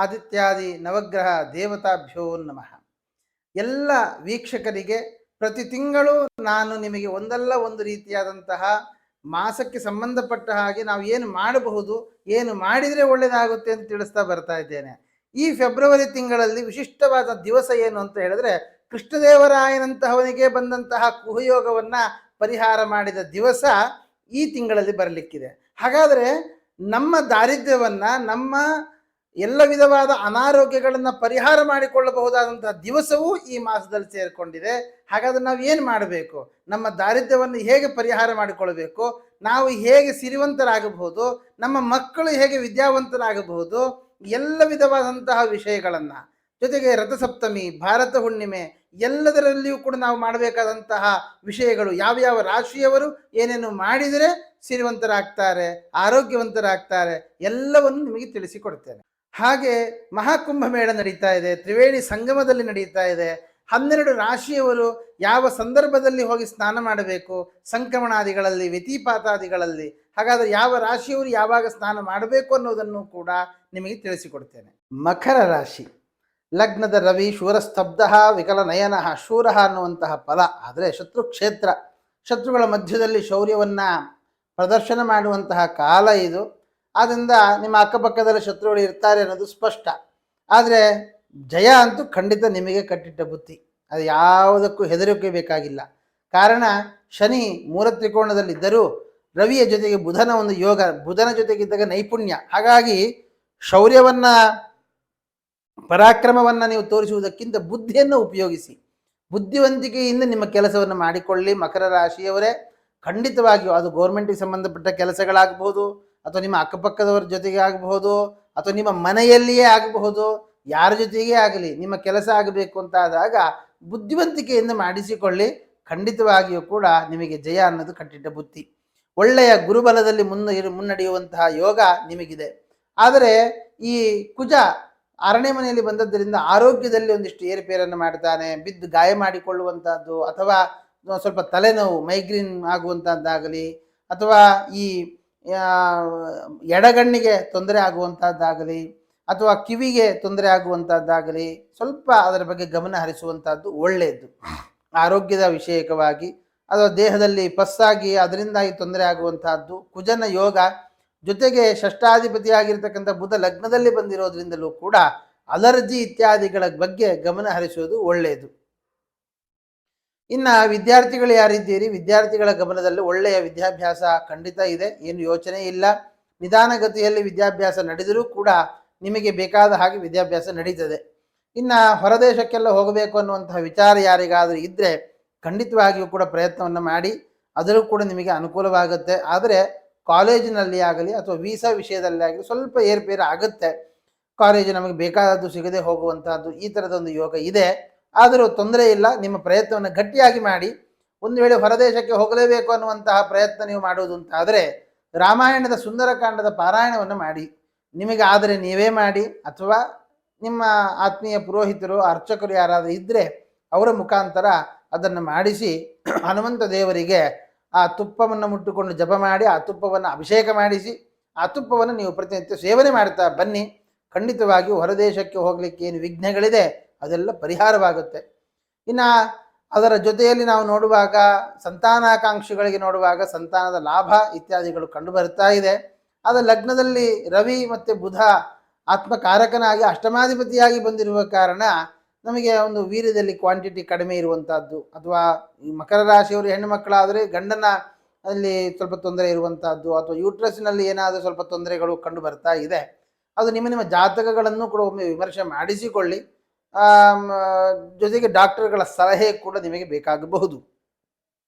ಆದಿತ್ಯಾದಿ ನವಗ್ರಹ ದೇವತಾಭ್ಯೋ ನಮಃ. ಎಲ್ಲ ವೀಕ್ಷಕರಿಗೆ ಪ್ರತಿ ತಿಂಗಳು ನಾನು ನಿಮಗೆ ಒಂದಲ್ಲ ಒಂದು ರೀತಿಯಾದಂತಹ ಮಾಸಕ್ಕೆ ಸಂಬಂಧಪಟ್ಟ ಹಾಗೆ ನಾವು ಏನು ಮಾಡಬಹುದು, ಏನು ಮಾಡಿದರೆ ಒಳ್ಳೆಯದಾಗುತ್ತೆ ಅಂತ ತಿಳಿಸ್ತಾ ಬರ್ತಾ ಇದ್ದೇನೆ. ಈ ಫೆಬ್ರವರಿ ತಿಂಗಳಲ್ಲಿ ವಿಶಿಷ್ಟವಾದ ದಿವಸ ಏನು ಅಂತ ಹೇಳಿದ್ರೆ, ಕೃಷ್ಣದೇವರಾಯನಂತಹವನಿಗೆ ಬಂದಂತಹ ಕುಹಯೋಗವನ್ನು ಪರಿಹಾರ ಮಾಡಿದ ದಿವಸ ಈ ತಿಂಗಳಲ್ಲಿ ಬರಲಿಕ್ಕಿದೆ. ಹಾಗಾದರೆ ನಮ್ಮ ದಾರಿದ್ರ್ಯವನ್ನು, ನಮ್ಮ ಎಲ್ಲ ವಿಧವಾದ ಅನಾರೋಗ್ಯಗಳನ್ನು ಪರಿಹಾರ ಮಾಡಿಕೊಳ್ಳಬಹುದಾದಂತಹ ದಿವಸವೂ ಈ ಮಾಸದಲ್ಲಿ ಸೇರಿಕೊಂಡಿದೆ. ಹಾಗಾದ್ರೆ ನಾವು ಏನು ಮಾಡಬೇಕು, ನಮ್ಮ ದಾರಿದ್ರ್ಯವನ್ನು ಹೇಗೆ ಪರಿಹಾರ ಮಾಡಿಕೊಳ್ಬೇಕು, ನಾವು ಹೇಗೆ ಸಿರಿವಂತರಾಗಬಹುದು, ನಮ್ಮ ಮಕ್ಕಳು ಹೇಗೆ ವಿದ್ಯಾವಂತರಾಗಬಹುದು, ಎಲ್ಲ ವಿಧವಾದಂತಹ ವಿಷಯಗಳನ್ನು, ಜೊತೆಗೆ ರಥಸಪ್ತಮಿ, ಭಾರತ ಹುಣ್ಣಿಮೆ, ಎಲ್ಲದರಲ್ಲಿಯೂ ಕೂಡ ನಾವು ಮಾಡಬೇಕಾದಂತಹ ವಿಷಯಗಳು, ಯಾವ್ಯಾವ ರಾಶಿಯವರು ಏನೇನು ಮಾಡಿದರೆ ಸಿರಿವಂತರಾಗ್ತಾರೆ, ಆರೋಗ್ಯವಂತರಾಗ್ತಾರೆ, ಎಲ್ಲವನ್ನು ನಿಮಗೆ ತಿಳಿಸಿಕೊಡ್ತೇನೆ. ಹಾಗೆ ಮಹಾಕುಂಭಮೇಳ ನಡೀತಾ ಇದೆ, ತ್ರಿವೇಣಿ ಸಂಗಮದಲ್ಲಿ ನಡೀತಾ ಇದೆ. 12 ರಾಶಿಯವರು ಯಾವ ಸಂದರ್ಭದಲ್ಲಿ ಹೋಗಿ ಸ್ನಾನ ಮಾಡಬೇಕು, ಸಂಕ್ರಮಣಾದಿಗಳಲ್ಲಿ, ವ್ಯತಿಪಾತಾದಿಗಳಲ್ಲಿ, ಹಾಗಾದರೆ ಯಾವ ರಾಶಿಯವರು ಯಾವಾಗ ಸ್ನಾನ ಮಾಡಬೇಕು ಅನ್ನೋದನ್ನು ಕೂಡ ನಿಮಗೆ ತಿಳಿಸಿಕೊಡ್ತೇನೆ. ಮಕರ ರಾಶಿ, ಲಗ್ನದ ರವಿ ಶೂರಸ್ತಬ್ಧ ವಿಕಲ ನಯನ ಶೂರ ಅನ್ನುವಂತಹ ಫಲ. ಆದರೆ ಶತ್ರುಕ್ಷೇತ್ರ, ಶತ್ರುಗಳ ಮಧ್ಯದಲ್ಲಿ ಶೌರ್ಯವನ್ನು ಪ್ರದರ್ಶನ ಮಾಡುವಂತಹ ಕಾಲ ಇದು. ಆದ್ದರಿಂದ ನಿಮ್ಮ ಅಕ್ಕಪಕ್ಕದಲ್ಲಿ ಶತ್ರುಗಳು ಇರ್ತಾರೆ ಅನ್ನೋದು ಸ್ಪಷ್ಟ. ಆದರೆ ಜಯ ಅಂತೂ ಖಂಡಿತ ನಿಮಗೆ ಕಟ್ಟಿಟ್ಟ ಬುತ್ತಿ, ಅದು ಯಾವುದಕ್ಕೂ ಹೆದರಿಕೆ ಬೇಕಾಗಿಲ್ಲ. ಕಾರಣ ಶನಿ ಮೂಲ ತ್ರಿಕೋಣದಲ್ಲಿದ್ದರೂ ರವಿಯ ಜೊತೆಗೆ ಬುಧನ ಒಂದು ಯೋಗ, ಬುಧನ ಜೊತೆಗಿದ್ದಾಗ ನೈಪುಣ್ಯ. ಹಾಗಾಗಿ ಶೌರ್ಯವನ್ನು, ಪರಾಕ್ರಮವನ್ನು ನೀವು ತೋರಿಸುವುದಕ್ಕಿಂತ ಬುದ್ಧಿಯನ್ನು ಉಪಯೋಗಿಸಿ, ಬುದ್ಧಿವಂತಿಕೆಯಿಂದ ನಿಮ್ಮ ಕೆಲಸವನ್ನು ಮಾಡಿಕೊಳ್ಳಿ. ಮಕರ ರಾಶಿಯವರೇ, ಖಂಡಿತವಾಗಿಯೂ ಅದು ಗೌರ್ಮೆಂಟಿಗೆ ಸಂಬಂಧಪಟ್ಟ ಕೆಲಸಗಳಾಗಬಹುದು, ಅಥವಾ ನಿಮ್ಮ ಅಕ್ಕಪಕ್ಕದವರ ಜೊತೆಗೆ ಆಗಬಹುದು, ಅಥವಾ ನಿಮ್ಮ ಮನೆಯಲ್ಲಿಯೇ ಆಗಬಹುದು, ಯಾರ ಜೊತೆಗೇ ಆಗಲಿ ನಿಮ್ಮ ಕೆಲಸ ಆಗಬೇಕು ಅಂತ ಆದಾಗ ಬುದ್ಧಿವಂತಿಕೆಯಿಂದ ಮಾಡಿಸಿಕೊಳ್ಳಿ. ಖಂಡಿತವಾಗಿಯೂ ಕೂಡ ನಿಮಗೆ ಜಯ ಅನ್ನೋದು ಕಟ್ಟಿಟ್ಟ ಬುತ್ತಿ. ಒಳ್ಳೆಯ ಗುರುಬಲದಲ್ಲಿ ಮುನ್ನಡೆಯುವಂತಹ ಯೋಗ ನಿಮಗಿದೆ. ಆದರೆ ಈ ಕುಜ 6ನೇ ಮನೆಯಲ್ಲಿ ಬಂದದ್ದರಿಂದ ಆರೋಗ್ಯದಲ್ಲಿ ಒಂದಿಷ್ಟು ಏರುಪೇರನ್ನು ಮಾಡ್ತಾನೆ. ಬಿದ್ದು ಗಾಯ ಮಾಡಿಕೊಳ್ಳುವಂಥದ್ದು, ಅಥವಾ ಸ್ವಲ್ಪ ತಲೆನೋವು, ಮೈಗ್ರೇನ್ ಆಗುವಂಥದ್ದಾಗಲಿ, ಅಥವಾ ಈ ಎಡಗಣ್ಣಿಗೆ ತೊಂದರೆ ಆಗುವಂಥದ್ದಾಗಲಿ, ಅಥವಾ ಕಿವಿಗೆ ತೊಂದರೆ ಆಗುವಂಥದ್ದಾಗಲಿ, ಸ್ವಲ್ಪ ಅದರ ಬಗ್ಗೆ ಗಮನ ಹರಿಸುವಂಥದ್ದು ಒಳ್ಳೆಯದು. ಆರೋಗ್ಯದ ವಿಷಯಕವಾಗಿ ಅಥವಾ ದೇಹದಲ್ಲಿ ಪಸ್ಸಾಗಿ ಅದರಿಂದಾಗಿ ತೊಂದರೆ ಆಗುವಂತಹದ್ದು ಕುಜನ ಯೋಗ. ಜೊತೆಗೆ ಷಷ್ಠಾಧಿಪತಿಯಾಗಿರ್ತಕ್ಕಂಥ ಬುಧ ಲಗ್ನದಲ್ಲಿ ಬಂದಿರೋದ್ರಿಂದಲೂ ಕೂಡ ಅಲರ್ಜಿ ಇತ್ಯಾದಿಗಳ ಬಗ್ಗೆ ಗಮನ ಹರಿಸುವುದು ಒಳ್ಳೆಯದು. ಇನ್ನು ವಿದ್ಯಾರ್ಥಿಗಳು ಯಾರಿದ್ದೀರಿ, ವಿದ್ಯಾರ್ಥಿಗಳ ಗಮನದಲ್ಲಿ ಒಳ್ಳೆಯ ವಿದ್ಯಾಭ್ಯಾಸ ಖಂಡಿತ ಇದೆ, ಏನು ಯೋಚನೆ ಇಲ್ಲ. ನಿಧಾನಗತಿಯಲ್ಲಿ ವಿದ್ಯಾಭ್ಯಾಸ ನಡೆದರೂ ಕೂಡ ನಿಮಗೆ ಬೇಕಾದ ಹಾಗೆ ವಿದ್ಯಾಭ್ಯಾಸ ನಡೀತದೆ. ಇನ್ನು ಹೊರದೇಶಕ್ಕೆಲ್ಲ ಹೋಗಬೇಕು ಅನ್ನುವಂತಹ ವಿಚಾರ ಯಾರಿಗಾದರೂ ಇದ್ದರೆ ಖಂಡಿತವಾಗಿಯೂ ಕೂಡ ಪ್ರಯತ್ನವನ್ನು ಮಾಡಿ, ಅದರೂ ಕೂಡ ನಿಮಗೆ ಅನುಕೂಲವಾಗುತ್ತೆ. ಆದರೆ ಕಾಲೇಜಿನಲ್ಲಿ ಆಗಲಿ ಅಥವಾ ವೀಸಾ ವಿಷಯದಲ್ಲಿ ಆಗಲಿ ಸ್ವಲ್ಪ ಏರ್ಪೇರು ಆಗುತ್ತೆ. ಕಾಲೇಜು ನಮಗೆ ಬೇಕಾದದ್ದು ಸಿಗದೆ ಹೋಗುವಂತಹದ್ದು, ಈ ಥರದೊಂದು ಯೋಗ ಇದೆ. ಆದರೂ ತೊಂದರೆ ಇಲ್ಲ, ನಿಮ್ಮ ಪ್ರಯತ್ನವನ್ನು ಗಟ್ಟಿಯಾಗಿ ಮಾಡಿ. ಒಂದು ವೇಳೆ ಹೊರದೇಶಕ್ಕೆ ಹೋಗಲೇಬೇಕು ಅನ್ನುವಂತಹ ಪ್ರಯತ್ನ ನೀವು ಮಾಡುವುದು ಅಂತಾದರೆ ರಾಮಾಯಣದ ಸುಂದರಕಾಂಡದ ಪಾರಾಯಣವನ್ನು ಮಾಡಿ. ನಿಮಗೆ ಆದರೆ ನೀವೇ ಮಾಡಿ, ಅಥವಾ ನಿಮ್ಮ ಆತ್ಮೀಯ ಪುರೋಹಿತರು ಅರ್ಚಕರು ಯಾರಾದರೂ ಇದ್ದರೆ ಅವರ ಮುಖಾಂತರ ಅದನ್ನು ಮಾಡಿಸಿ ಹನುಮಂತ ದೇವರಿಗೆ ಆ ತುಪ್ಪವನ್ನು ಮುಟ್ಟುಕೊಂಡು ಜಪ ಮಾಡಿ, ಆ ತುಪ್ಪವನ್ನು ಅಭಿಷೇಕ ಮಾಡಿಸಿ, ಆ ತುಪ್ಪವನ್ನು ನೀವು ಪ್ರತಿನಿತ್ಯ ಸೇವನೆ ಮಾಡ್ತಾ ಬನ್ನಿ. ಖಂಡಿತವಾಗಿಯೂ ಹೊರದೇಶಕ್ಕೆ ಹೋಗಲಿಕ್ಕೆ ಏನು ವಿಘ್ನಗಳಿದೆ ಅದೆಲ್ಲ ಪರಿಹಾರವಾಗುತ್ತೆ. ಇನ್ನು ಅದರ ಜೊತೆಯಲ್ಲಿ ನಾವು ನೋಡುವಾಗ ಸಂತಾನಾಕಾಂಕ್ಷಿಗಳಿಗೆ ನೋಡುವಾಗ ಸಂತಾನದ ಲಾಭ ಇತ್ಯಾದಿಗಳು ಕಂಡು ಬರ್ತಾ ಇದೆ. ಆದರೆ ಲಗ್ನದಲ್ಲಿ ರವಿ ಮತ್ತು ಬುಧ ಆತ್ಮಕಾರಕನಾಗಿ ಅಷ್ಟಮಾಧಿಪತಿಯಾಗಿ ಬಂದಿರುವ ಕಾರಣ ನಮಗೆ ಒಂದು ವೀರ್ಯದಲ್ಲಿ ಕ್ವಾಂಟಿಟಿ ಕಡಿಮೆ ಇರುವಂಥದ್ದು, ಅಥವಾ ಈ ಮಕರ ರಾಶಿಯವರು ಹೆಣ್ಣು ಮಕ್ಕಳಾದರೆ ಗಂಡನ ಅಲ್ಲಿ ಸ್ವಲ್ಪ ತೊಂದರೆ ಇರುವಂಥದ್ದು, ಅಥವಾ ಯೂಟ್ರಸ್ನಲ್ಲಿ ಏನಾದರೂ ಸ್ವಲ್ಪ ತೊಂದರೆಗಳು ಕಂಡು ಬರ್ತಾ ಇದೆ. ಅದು ನಿಮ್ಮ ಜಾತಕಗಳನ್ನು ಕೂಡ ಒಮ್ಮೆ ವಿಮರ್ಶೆ ಮಾಡಿಸಿಕೊಳ್ಳಿ. ಜೊತೆಗೆ ಡಾಕ್ಟರ್ಗಳ ಸಲಹೆ ಕೂಡ ನಿಮಗೆ ಬೇಕಾಗಬಹುದು.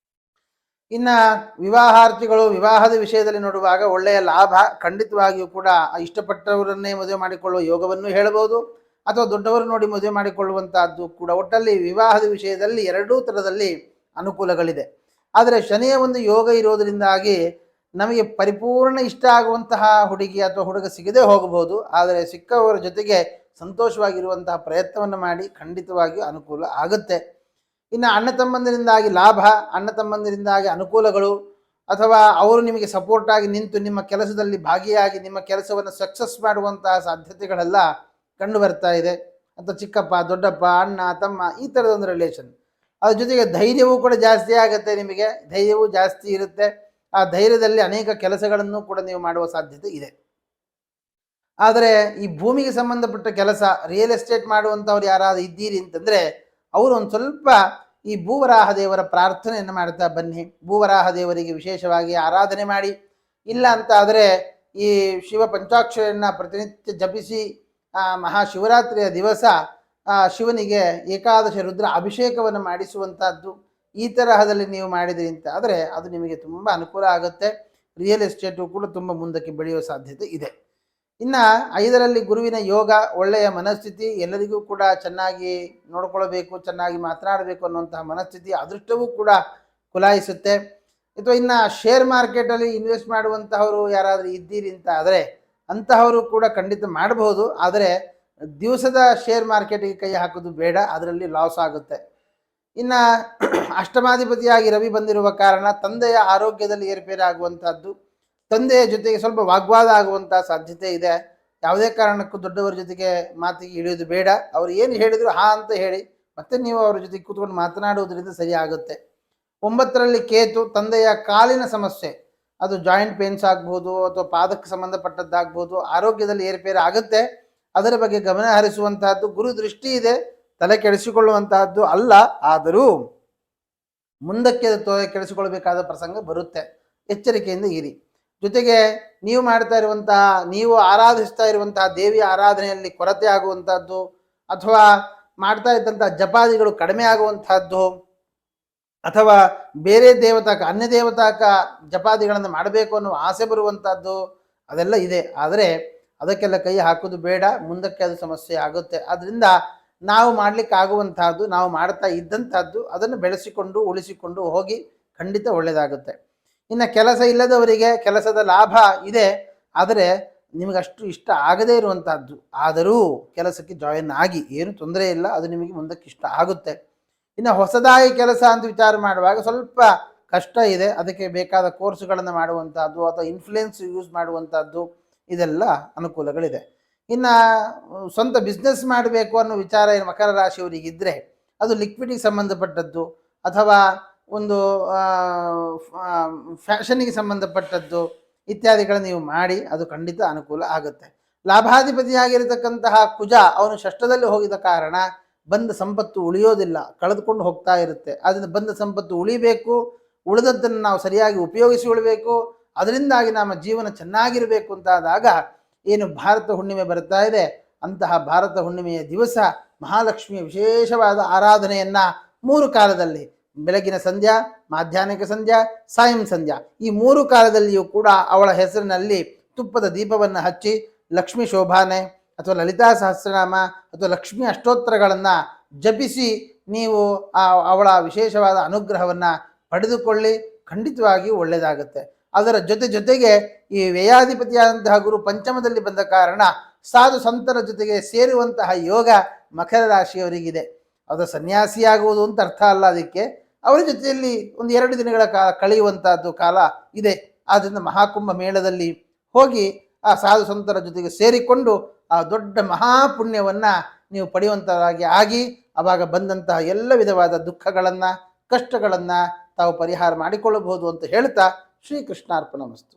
ಇನ್ನು ವಿವಾಹಾರ್ಥಿಗಳು ವಿವಾಹದ ವಿಷಯದಲ್ಲಿ ನೋಡುವಾಗ ಒಳ್ಳೆಯ ಲಾಭ ಖಂಡಿತವಾಗಿಯೂ ಕೂಡ ಇಷ್ಟಪಟ್ಟವರನ್ನೇ ಮದುವೆ ಮಾಡಿಕೊಳ್ಳುವ ಯೋಗವನ್ನು ಹೇಳಬಹುದು, ಅಥವಾ ದೊಡ್ಡವರು ನೋಡಿ ಮದುವೆ ಮಾಡಿಕೊಳ್ಳುವಂತಹದ್ದು ಕೂಡ. ಒಟ್ಟಲ್ಲಿ ವಿವಾಹದ ವಿಷಯದಲ್ಲಿ ಎರಡೂ ಥರದಲ್ಲಿ ಅನುಕೂಲಗಳಿದೆ. ಆದರೆ ಶನಿಯ ಒಂದು ಯೋಗ ಇರೋದರಿಂದಾಗಿ ನಮಗೆ ಪರಿಪೂರ್ಣ ಇಷ್ಟ ಆಗುವಂತಹ ಹುಡುಗಿ ಅಥವಾ ಹುಡುಗ ಸಿಗದೆ ಹೋಗಬಹುದು. ಆದರೆ ಸಿಕ್ಕವರ ಜೊತೆಗೆ ಸಂತೋಷವಾಗಿರುವಂತಹ ಪ್ರಯತ್ನವನ್ನು ಮಾಡಿ, ಖಂಡಿತವಾಗಿಯೂ ಅನುಕೂಲ ಆಗುತ್ತೆ. ಇನ್ನು ಅಣ್ಣ ತಮ್ಮಂದಿರಿಂದಾಗಿ ಲಾಭ, ಅಣ್ಣ ತಮ್ಮಂದಿರಿಂದಾಗಿ ಅನುಕೂಲಗಳು, ಅಥವಾ ಅವರು ನಿಮಗೆ ಸಪೋರ್ಟ್ ಆಗಿ ನಿಂತು ನಿಮ್ಮ ಕೆಲಸದಲ್ಲಿ ಭಾಗಿಯಾಗಿ ನಿಮ್ಮ ಕೆಲಸವನ್ನು ಸಕ್ಸಸ್ ಮಾಡುವಂತಹ ಸಾಧ್ಯತೆಗಳೆಲ್ಲ ಕಂಡು ಬರ್ತಾ ಇದೆ, ಅಥವಾ ಚಿಕ್ಕಪ್ಪ ದೊಡ್ಡಪ್ಪ ಅಣ್ಣ ತಮ್ಮ ಈ ಥರದ ಒಂದು ರಿಲೇಷನ್. ಅದ್ರ ಜೊತೆಗೆ ಧೈರ್ಯವೂ ಕೂಡ ಜಾಸ್ತಿ ಆಗುತ್ತೆ, ನಿಮಗೆ ಧೈರ್ಯವೂ ಜಾಸ್ತಿ ಇರುತ್ತೆ. ಆ ಧೈರ್ಯದಲ್ಲಿ ಅನೇಕ ಕೆಲಸಗಳನ್ನು ಕೂಡ ನೀವು ಮಾಡುವ ಸಾಧ್ಯತೆ ಇದೆ. ಆದರೆ ಈ ಭೂಮಿಗೆ ಸಂಬಂಧಪಟ್ಟ ಕೆಲಸ, ರಿಯಲ್ ಎಸ್ಟೇಟ್ ಮಾಡುವಂಥವ್ರು ಯಾರಾದರೂ ಇದ್ದೀರಿ ಅಂತಂದರೆ ಅವರು ಒಂದು ಸ್ವಲ್ಪ ಈ ಭೂವರಾಹ ದೇವರ ಪ್ರಾರ್ಥನೆಯನ್ನು ಮಾಡ್ತಾ ಬನ್ನಿ. ಭೂವರಾಹ ದೇವರಿಗೆ ವಿಶೇಷವಾಗಿ ಆರಾಧನೆ ಮಾಡಿ. ಇಲ್ಲ ಅಂತ ಆದರೆ ಈ ಶಿವ ಪಂಚಾಕ್ಷರಿಯನ್ನು ಪ್ರತಿನಿತ್ಯ ಜಪಿಸಿ ಮಹಾಶಿವರಾತ್ರಿಯ ದಿವಸ ಶಿವನಿಗೆ ಏಕಾದಶ ರುದ್ರ ಅಭಿಷೇಕವನ್ನು ಮಾಡಿಸುವಂಥದ್ದು ಈ ತರಹದಲ್ಲಿ ನೀವು ಮಾಡಿದ್ರಿ ಅಂತ ಆದರೆ ಅದು ನಿಮಗೆ ತುಂಬ ಅನುಕೂಲ ಆಗುತ್ತೆ. ರಿಯಲ್ ಎಸ್ಟೇಟು ಕೂಡ ತುಂಬ ಮುಂದಕ್ಕೆ ಬೆಳೆಯುವ ಸಾಧ್ಯತೆ ಇದೆ. ಇನ್ನು 5ರಲ್ಲಿ ಗುರುವಿನ ಯೋಗ, ಒಳ್ಳೆಯ ಮನಸ್ಥಿತಿ, ಎಲ್ಲರಿಗೂ ಕೂಡ ಚೆನ್ನಾಗಿ ನೋಡ್ಕೊಳ್ಬೇಕು, ಚೆನ್ನಾಗಿ ಮಾತನಾಡಬೇಕು ಅನ್ನುವಂತಹ ಮನಸ್ಥಿತಿ, ಅದೃಷ್ಟವೂ ಕೂಡ ಕುಲಾಯಿಸುತ್ತೆ. ಅಥವಾ ಇನ್ನು ಶೇರ್ ಮಾರ್ಕೆಟಲ್ಲಿ ಇನ್ವೆಸ್ಟ್ ಮಾಡುವಂತಹವರು ಯಾರಾದರೂ ಇದ್ದೀರಿ ಅಂತ ಆದರೆ ಅಂತಹವರು ಕೂಡ ಖಂಡಿತ ಮಾಡಬಹುದು. ಆದರೆ ದಿವಸದ ಶೇರ್ ಮಾರ್ಕೆಟಿಗೆ ಕೈ ಹಾಕೋದು ಬೇಡ, ಅದರಲ್ಲಿ ಲಾಸ್ ಆಗುತ್ತೆ. ಇನ್ನು ಅಷ್ಟಮಾಧಿಪತಿಯಾಗಿ ರವಿ ಬಂದಿರುವ ಕಾರಣ ತಂದೆಯ ಆರೋಗ್ಯದಲ್ಲಿ ಏರ್ಪೇರಾಗುವಂಥದ್ದು, ತಂದೆಯ ಜೊತೆಗೆ ಸ್ವಲ್ಪ ವಾಗ್ವಾದ ಆಗುವಂಥ ಸಾಧ್ಯತೆ ಇದೆ. ಯಾವುದೇ ಕಾರಣಕ್ಕೂ ದೊಡ್ಡವರ ಜೊತೆಗೆ ಮಾತಿಗೆ ಇಳಿಯೋದು ಬೇಡ. ಅವರು ಏನು ಹೇಳಿದ್ರು ಹಾ ಅಂತ ಹೇಳಿ ಮತ್ತೆ ನೀವು ಅವರ ಜೊತೆಗೆ ಕೂತ್ಕೊಂಡು ಮಾತನಾಡುವುದರಿಂದ ಸರಿ ಆಗುತ್ತೆ. 9ರಲ್ಲಿ ಕೇತು, ತಂದೆಯ ಕಾಲಿನ ಸಮಸ್ಯೆ, ಅದು ಜಾಯಿಂಟ್ ಪೇನ್ಸ್ ಆಗ್ಬೋದು ಅಥವಾ ಪಾದಕ್ಕೆ ಸಂಬಂಧಪಟ್ಟದ್ದಾಗ್ಬೋದು, ಆರೋಗ್ಯದಲ್ಲಿ ಏರ್ಪೇರು ಆಗುತ್ತೆ. ಅದರ ಬಗ್ಗೆ ಗಮನ ಹರಿಸುವಂತಹದ್ದು. ಗುರು ದೃಷ್ಟಿ ಇದೆ, ತಲೆ ಕೆಡಿಸಿಕೊಳ್ಳುವಂತಹದ್ದು ಅಲ್ಲ, ಆದರೂ ಮುಂದಕ್ಕೆ ಕೆಡಿಸಿಕೊಳ್ಬೇಕಾದ ಪ್ರಸಂಗ ಬರುತ್ತೆ. ಎಚ್ಚರಿಕೆಯಿಂದ ಇರಿ. ಜೊತೆಗೆ ನೀವು ಮಾಡ್ತಾ ಇರುವಂತಹ, ನೀವು ಆರಾಧಿಸ್ತಾ ಇರುವಂತಹ ದೇವಿಯ ಆರಾಧನೆಯಲ್ಲಿ ಕೊರತೆ ಆಗುವಂತಹದ್ದು, ಅಥವಾ ಮಾಡ್ತಾ ಇದ್ದಂತಹ ಜಪಾದಿಗಳು ಕಡಿಮೆ ಆಗುವಂತಹದ್ದು, ಅಥವಾ ಬೇರೆ ದೇವತಾಕ ಅನ್ಯ ದೇವತಾಕ ಜಪಾದಿಗಳನ್ನು ಮಾಡಬೇಕು ಅನ್ನುವ ಆಸೆ ಬರುವಂತಹದ್ದು ಅದೆಲ್ಲ ಇದೆ. ಆದರೆ ಅದಕ್ಕೆಲ್ಲ ಕೈ ಹಾಕೋದು ಬೇಡ, ಮುಂದಕ್ಕೆ ಅದು ಸಮಸ್ಯೆ ಆಗುತ್ತೆ. ಆದ್ದರಿಂದ ನಾವು ಮಾಡ್ಲಿಕ್ಕೆ ಆಗುವಂತಹದ್ದು, ನಾವು ಮಾಡ್ತಾ ಇದ್ದಂಥದ್ದು ಅದನ್ನು ಬೆಳೆಸಿಕೊಂಡು ಉಳಿಸಿಕೊಂಡು ಹೋಗಿ, ಖಂಡಿತ ಒಳ್ಳೆಯದಾಗುತ್ತೆ. ಇನ್ನು ಕೆಲಸ ಇಲ್ಲದವರಿಗೆ ಕೆಲಸದ ಲಾಭ ಇದೆ, ಆದರೆ ನಿಮಗಷ್ಟು ಇಷ್ಟ ಆಗದೇ ಇರುವಂತಹದ್ದು, ಆದರೂ ಕೆಲಸಕ್ಕೆ ಜಾಯಿನ್ ಆಗಿ, ಏನು ತೊಂದರೆ ಇಲ್ಲ, ಅದು ನಿಮಗೆ ಮುಂದಕ್ಕೆ ಇಷ್ಟ ಆಗುತ್ತೆ. ಇನ್ನು ಹೊಸದಾಗಿ ಕೆಲಸ ಅಂತ ವಿಚಾರ ಮಾಡುವಾಗ ಸ್ವಲ್ಪ ಕಷ್ಟ ಇದೆ, ಅದಕ್ಕೆ ಬೇಕಾದ ಕೋರ್ಸ್ಗಳನ್ನು ಮಾಡುವಂಥದ್ದು ಅಥವಾ ಇನ್ಫ್ಲುಯೆನ್ಸ್ ಯೂಸ್ ಮಾಡುವಂಥದ್ದು, ಇದೆಲ್ಲ ಅನುಕೂಲಗಳಿದೆ. ಇನ್ನು ಸ್ವಂತ ಬಿಸ್ನೆಸ್ ಮಾಡಬೇಕು ಅನ್ನೋ ವಿಚಾರ ಏನು ಮಕರ ರಾಶಿಯವರಿಗಿದ್ದರೆ ಅದು ಲಿಕ್ವಿಡಿಗೆ ಸಂಬಂಧಪಟ್ಟದ್ದು ಅಥವಾ ಒಂದು ಫ್ಯಾಷನಿಗೆ ಸಂಬಂಧಪಟ್ಟದ್ದು ಇತ್ಯಾದಿಗಳನ್ನು ನೀವು ಮಾಡಿ, ಅದು ಖಂಡಿತ ಅನುಕೂಲ ಆಗುತ್ತೆ. ಲಾಭಾಧಿಪತಿಯಾಗಿರತಕ್ಕಂತಹ ಕುಜ ಅವನು ಷಷ್ಠದಲ್ಲಿ ಹೋಗಿದ ಕಾರಣ ಬಂದ ಸಂಪತ್ತು ಉಳಿಯೋದಿಲ್ಲ, ಕಳೆದುಕೊಂಡು ಹೋಗ್ತಾ ಇರುತ್ತೆ. ಅದರಿಂದ ಬಂದ ಸಂಪತ್ತು ಉಳಿಬೇಕು, ಉಳಿದದ್ದನ್ನು ನಾವು ಸರಿಯಾಗಿ ಉಪಯೋಗಿಸಿಕೊಳ್ಬೇಕು, ಅದರಿಂದಾಗಿ ನಮ್ಮ ಜೀವನ ಚೆನ್ನಾಗಿರಬೇಕು ಅಂತಾದಾಗ ಏನು ಭಾರತ ಹುಣ್ಣಿಮೆ ಬರ್ತಾ ಇದೆ, ಅಂತಹ ಭಾರತ ಹುಣ್ಣಿಮೆಯ ದಿವಸ ಮಹಾಲಕ್ಷ್ಮಿಯ ವಿಶೇಷವಾದ ಆರಾಧನೆಯನ್ನು 3 ಕಾಲದಲ್ಲಿ, ಬೆಳಗಿನ ಸಂಧ್ಯಾ, ಮಾಧ್ಯಾಹ್ನಿಕ ಸಂಧ್ಯಾ, ಸಾಯಂ ಸಂಧ್ಯಾ, ಈ 3 ಕಾಲದಲ್ಲಿಯೂ ಕೂಡ ಅವಳ ಹೆಸರಿನಲ್ಲಿ ತುಪ್ಪದ ದೀಪವನ್ನು ಹಚ್ಚಿ ಲಕ್ಷ್ಮೀ ಶೋಭಾನೆ ಅಥವಾ ಲಲಿತಾ ಸಹಸ್ರನಾಮ ಅಥವಾ ಲಕ್ಷ್ಮೀ ಅಷ್ಟೋತ್ತರಗಳನ್ನು ಜಪಿಸಿ ನೀವು ಅವಳ ವಿಶೇಷವಾದ ಅನುಗ್ರಹವನ್ನು ಪಡೆದುಕೊಳ್ಳಿ, ಖಂಡಿತವಾಗಿಯೂ ಒಳ್ಳೆಯದಾಗುತ್ತೆ. ಅದರ ಜೊತೆಗೆ ಈ ವ್ಯಯಾಧಿಪತಿಯಾದಂತಹ ಗುರು ಪಂಚಮದಲ್ಲಿ ಬಂದ ಕಾರಣ ಸಾಧು ಸಂತರ ಜೊತೆಗೆ ಸೇರುವಂತಹ ಯೋಗ ಮಕರ ರಾಶಿಯವರಿಗಿದೆ. ಅದು ಸನ್ಯಾಸಿಯಾಗುವುದು ಅಂತ ಅರ್ಥ ಅಲ್ಲ, ಅದಕ್ಕೆ ಅವರ ಜೊತೆಯಲ್ಲಿ ಒಂದು 2 ದಿನಗಳ ಕಳೆಯುವಂತಹದ್ದು ಕಾಲ ಇದೆ. ಆದ್ದರಿಂದ ಮಹಾಕುಂಭ ಮೇಳದಲ್ಲಿ ಹೋಗಿ ಆ ಸಾಧು ಸಂತರ ಜೊತೆಗೆ ಸೇರಿಕೊಂಡು ಆ ದೊಡ್ಡ ಮಹಾಪುಣ್ಯವನ್ನು ನೀವು ಪಡೆಯುವಂಥದ್ದಾಗಿ ಆಗಿ, ಆವಾಗ ಬಂದಂತಹ ಎಲ್ಲ ವಿಧವಾದ ದುಃಖಗಳನ್ನು ಕಷ್ಟಗಳನ್ನು ತಾವು ಪರಿಹಾರ ಮಾಡಿಕೊಳ್ಳಬಹುದು ಅಂತ ಹೇಳ್ತಾ ಶ್ರೀಕೃಷ್ಣಾರ್ಪಣಮಸ್ತು.